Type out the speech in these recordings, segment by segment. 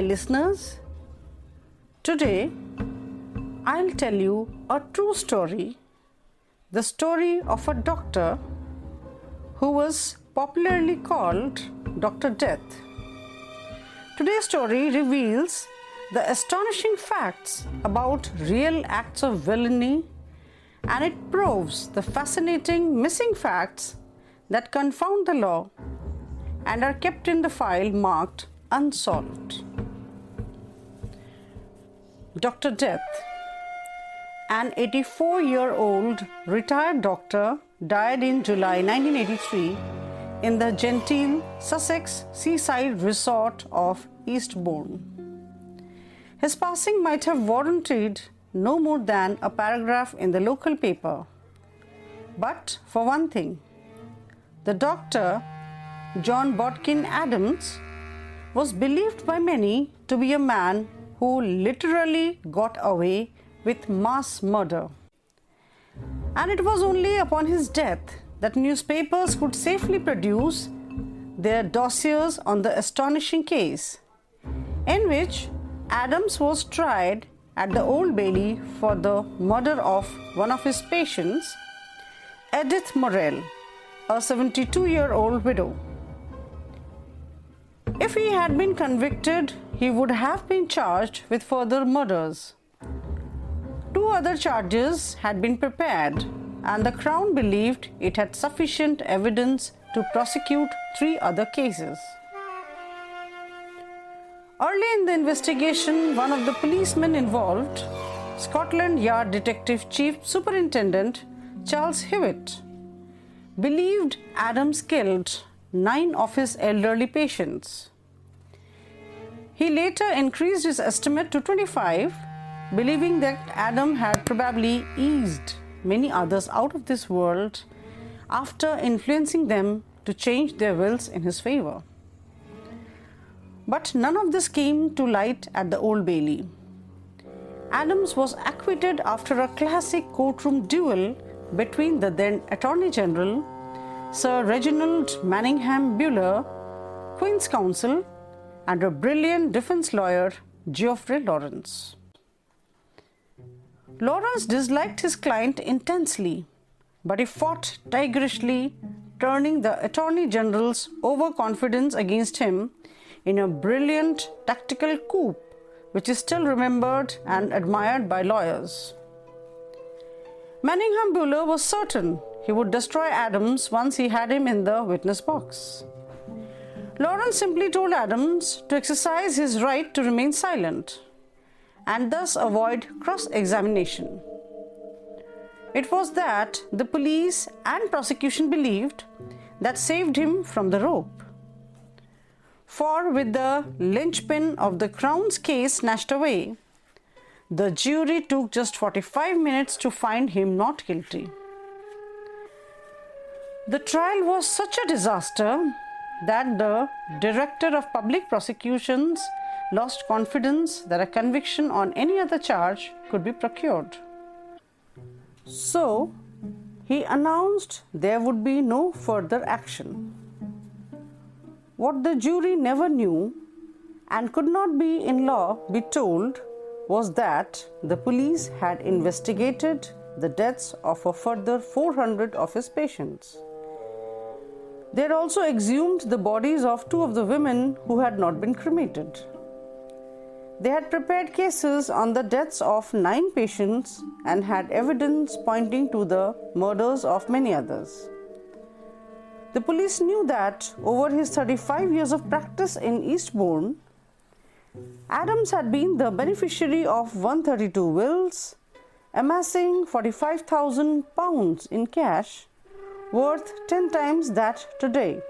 my listeners. Today, I'll tell you a true story, the story of a doctor who was popularly called Dr. Death. Today's story reveals the astonishing facts about real acts of villainy, and it proves the fascinating missing facts that confound the law and are kept in the file marked unsolved. Dr. Death, an 84-year-old retired doctor, died in July 1983 in the genteel Sussex seaside resort of Eastbourne. His passing might have warranted no more than a paragraph in the local paper. But for one thing, the doctor, John Bodkin Adams, was believed by many to be a man who literally got away with mass murder. And it was only upon his death that newspapers could safely produce their dossiers on the astonishing case, in which Adams was tried at the Old Bailey for the murder of one of his patients, Edith Morrell, a 72-year-old widow. If he had been convicted, he would have been charged with further murders. 2 other charges had been prepared, and the Crown believed it had sufficient evidence to prosecute 3 other cases. Early in the investigation, one of the policemen involved, Scotland Yard Detective Chief Superintendent Charles Hewitt, believed Adams killed 9 of his elderly patients. He later increased his estimate to 25, believing that Adam had probably eased many others out of this world after influencing them to change their wills in his favor. But none of this came to light at the Old Bailey. Adams was acquitted after a classic courtroom duel between the then Attorney General, Sir Reginald Manningham Buller, Queen's Counsel, and a brilliant defense lawyer, Geoffrey Lawrence. Lawrence disliked his client intensely, but he fought tigerishly, turning the Attorney General's overconfidence against him in a brilliant tactical coup, which is still remembered and admired by lawyers. Manningham Buller was certain he would destroy Adams once he had him in the witness box. Lawrence simply told Adams to exercise his right to remain silent and thus avoid cross-examination. It was that the police and prosecution believed that saved him from the rope. For with the linchpin of the Crown's case snatched away, the jury took just 45 minutes to find him not guilty. The trial was such a disaster that the Director of Public Prosecutions lost confidence that a conviction on any other charge could be procured. So, he announced there would be no further action. What the jury never knew and could not be in law be told was that the police had investigated the deaths of a further 400 of his patients. They had also exhumed the bodies of 2 of the women who had not been cremated. They had prepared cases on the deaths of 9 patients and had evidence pointing to the murders of many others. The police knew that over his 35 years of practice in Eastbourne, Adams had been the beneficiary of 132 wills, amassing £45,000 in cash, worth 10 times that today.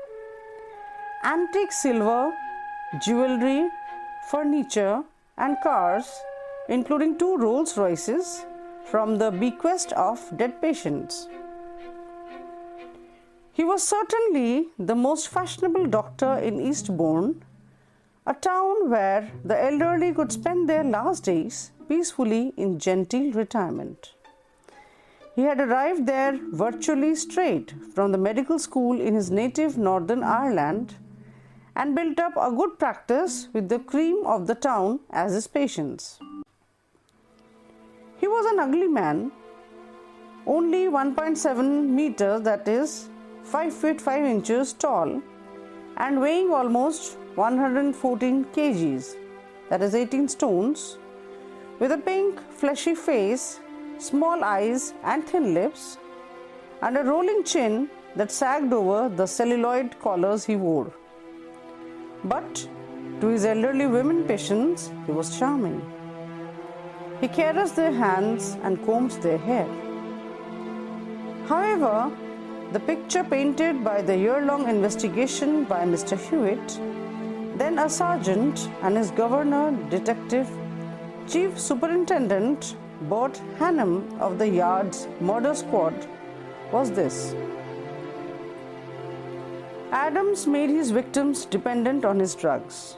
Antique silver, jewelry, furniture, and cars, including 2 Rolls Royces, from the bequest of dead patients. He was certainly the most fashionable doctor in Eastbourne, a town where the elderly could spend their last days peacefully in genteel retirement. He had arrived there virtually straight from the medical school in his native Northern Ireland and built up a good practice with the cream of the town as his patients. He was an ugly man, only 1.7 meters, that is 5 feet 5 inches tall, and weighing almost 114 kgs, that is 18 stones, with a pink fleshy face, small eyes and thin lips, and a rolling chin that sagged over the celluloid collars he wore. But to his elderly women patients, he was charming. He caressed their hands and combs their hair. However, the picture painted by the year-long investigation by Mr. Hewitt, then a sergeant, and his governor, detective, chief superintendent Bert Hannum of the Yard's murder squad, was this. Adams made his victims dependent on his drugs.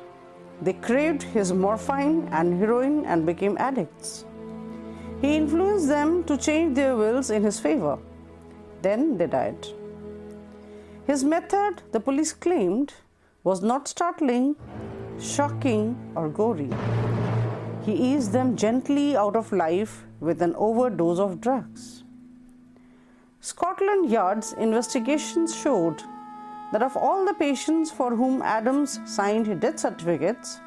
They craved his morphine and heroin and became addicts. He influenced them to change their wills in his favor. Then they died. His method, the police claimed, was not startling, shocking, or gory. He eased them gently out of life with an overdose of drugs. Scotland Yard's investigations showed that of all the patients for whom Adams signed death certificates,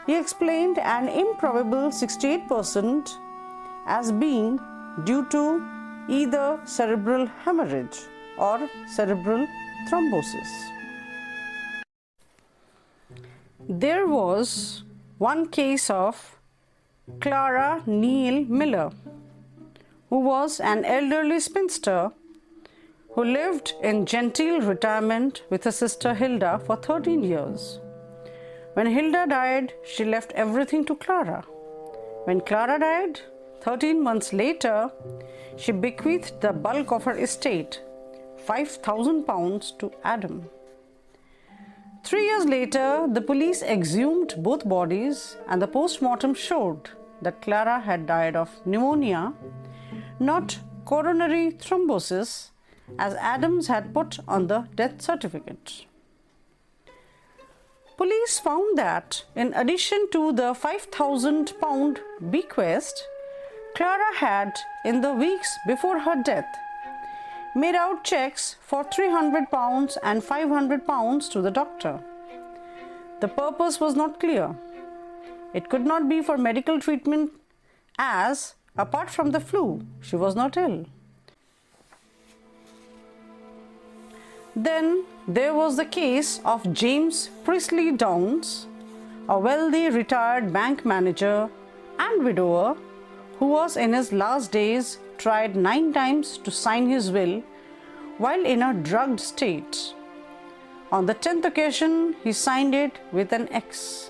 he explained an improbable 68% as being due to either cerebral hemorrhage or cerebral thrombosis. There was one case of Clara Neal Miller, who was an elderly spinster who lived in genteel retirement with her sister Hilda for 13 years. When Hilda died, she left everything to Clara. When Clara died, 13 months later, she bequeathed the bulk of her estate, £5,000, to Adam. 3 years later, the police exhumed both bodies, and the post-mortem showed that Clara had died of pneumonia, not coronary thrombosis, as Adams had put on the death certificate. Police found that, in addition to the £5,000 bequest, Clara had, in the weeks before her death, made out checks for £300 and £500 to the doctor. The purpose was not clear. It could not be for medical treatment, as, apart from the flu, she was not ill. Then there was the case of James Priestley Downs, a wealthy retired bank manager and widower who was in his last days, tried 9 times to sign his will while in a drugged state. On the 10th occasion, he signed it with an X.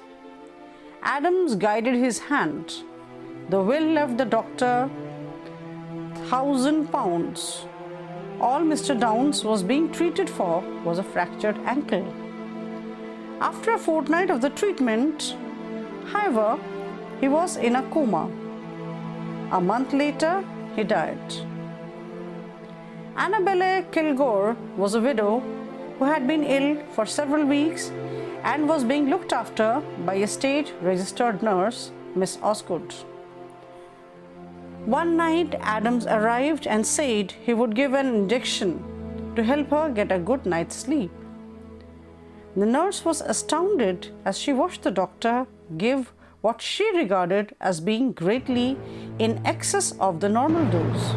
Adams guided his hand. The will left the doctor £1,000. All Mr. Downs was being treated for was a fractured ankle. After a fortnight of the treatment, however, he was in a coma. A month later, he died. Annabelle Kilgore was a widow who had been ill for several weeks and was being looked after by a state-registered nurse, Miss Osgood. One night, Adams arrived and said he would give an injection to help her get a good night's sleep. The nurse was astounded as she watched the doctor give what she regarded as being greatly in excess of the normal dose.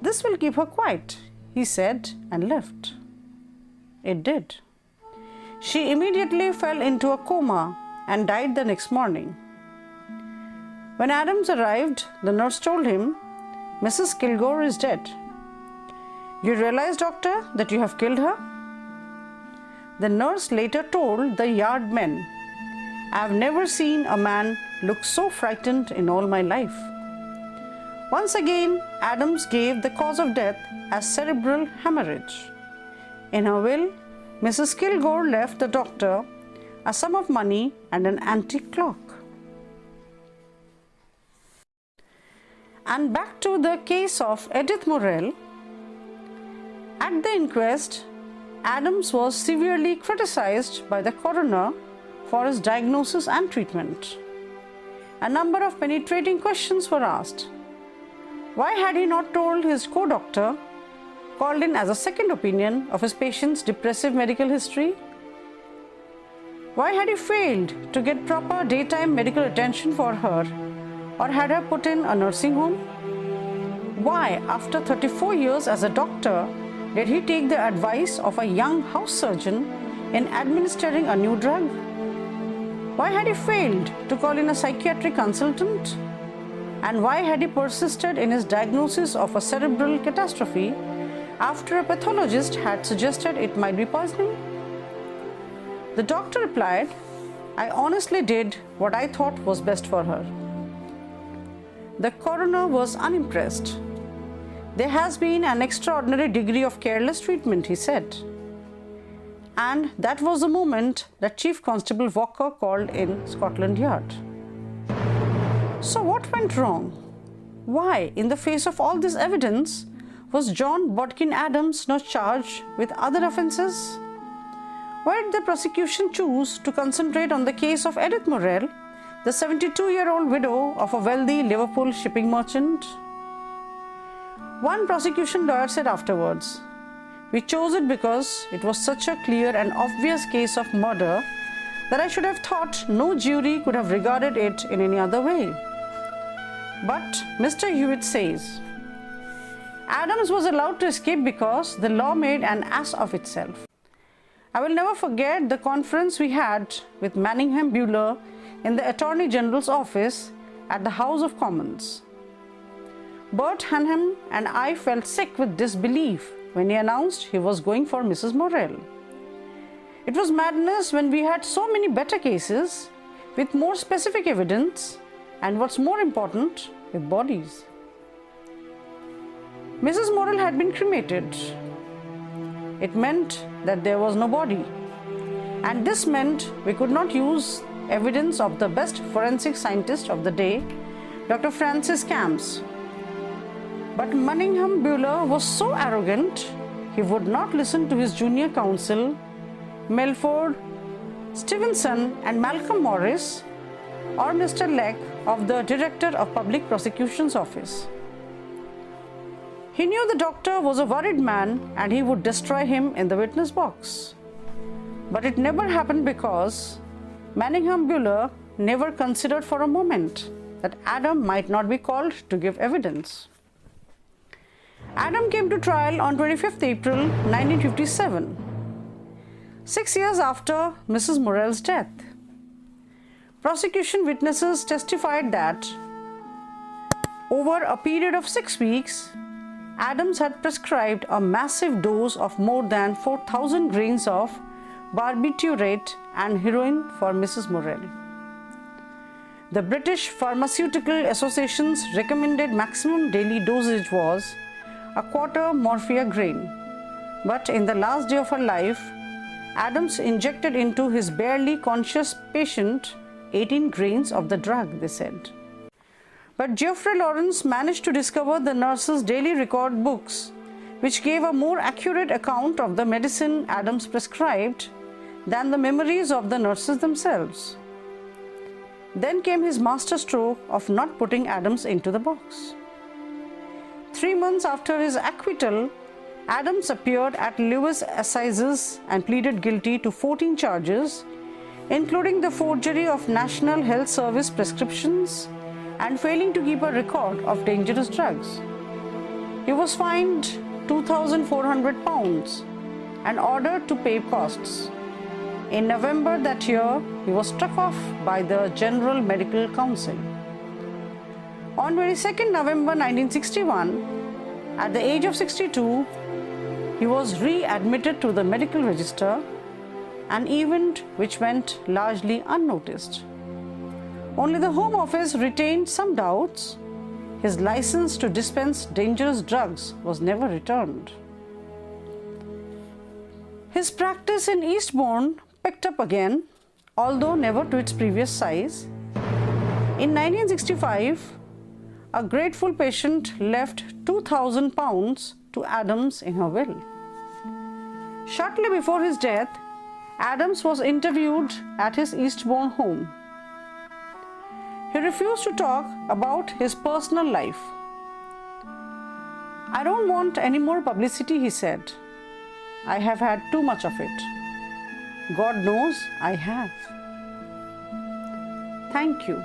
"This will keep her quiet," he said, and left. It did. She immediately fell into a coma and died the next morning. When Adams arrived, the nurse told him, "Mrs. Kilgore is dead. You realize, doctor, that you have killed her?" The nurse later told the yard men, "I have never seen a man look so frightened in all my life." Once again, Adams gave the cause of death as cerebral hemorrhage. In her will, Mrs. Kilgore left the doctor a sum of money and an antique clock. And back to the case of Edith Morrell. At the inquest, Adams was severely criticized by the coroner for his diagnosis and treatment. A number of penetrating questions were asked. Why had he not told his co-doctor, called in as a second opinion, of his patient's depressive medical history? Why had he failed to get proper daytime medical attention for her, or had her put in a nursing home? Why, after 34 years as a doctor, did he take the advice of a young house surgeon in administering a new drug? Why had he failed to call in a psychiatric consultant? And why had he persisted in his diagnosis of a cerebral catastrophe after a pathologist had suggested it might be poisoning? The doctor replied, "I honestly did what I thought was best for her." The coroner was unimpressed. "There has been an extraordinary degree of careless treatment," he said. And that was the moment that Chief Constable Walker called in Scotland Yard. So what went wrong? Why, in the face of all this evidence, was John Bodkin Adams not charged with other offences? Why did the prosecution choose to concentrate on the case of Edith Morrell, the 72-year-old widow of a wealthy Liverpool shipping merchant? One prosecution lawyer said afterwards, "We chose it because it was such a clear and obvious case of murder that I should have thought no jury could have regarded it in any other way." But Mr. Hewitt says, Adams was allowed to escape because the law made an ass of itself. I will never forget the conference we had with Manningham Buller in the Attorney General's office at the House of Commons. Bert Hanham and I felt sick with disbelief when he announced he was going for Mrs. Morrell. It was madness when we had so many better cases with more specific evidence and, what's more important, with bodies. Mrs. Morrell had been cremated. It meant that there was no body, and this meant we could not use evidence of the best forensic scientist of the day, Dr. Francis Camps. But Manningham Buller was so arrogant, he would not listen to his junior counsel, Melford, Stevenson and Malcolm Morris, or Mr. Leck of the Director of Public Prosecution's Office. He knew the doctor was a worried man and he would destroy him in the witness box. But it never happened because Manningham Buller never considered for a moment that Adam might not be called to give evidence. Adam came to trial on 25th April 1957, 6 years after Mrs. Morrell's death. Prosecution witnesses testified that over a period of 6 weeks, Adams had prescribed a massive dose of more than 4,000 grains of barbiturate and heroin for Mrs. Morrell. The British Pharmaceutical Association's recommended maximum daily dosage was a quarter morphia grain, but in the last day of her life, Adams injected into his barely conscious patient 18 grains of the drug, they said. But Geoffrey Lawrence managed to discover the nurse's daily record books, which gave a more accurate account of the medicine Adams prescribed than the memories of the nurses themselves. Then came his masterstroke of not putting Adams into the box. 3 months after his acquittal, Adams appeared at Lewis Assizes and pleaded guilty to 14 charges, including the forgery of National Health Service prescriptions and failing to keep a record of dangerous drugs. He was fined £2,400 and ordered to pay costs. In November that year, he was struck off by the General Medical Council. On 22nd November 1961, at the age of 62, he was readmitted to the medical register, an event which went largely unnoticed. Only the Home Office retained some doubts. His license to dispense dangerous drugs was never returned. His practice in Eastbourne picked up again, although never to its previous size. In 1965, a grateful patient left £2,000 to Adams in her will. Shortly before his death, Adams was interviewed at his Eastbourne home. He refused to talk about his personal life. "I don't want any more publicity," he said. "I have had too much of it. God knows I have." Thank you.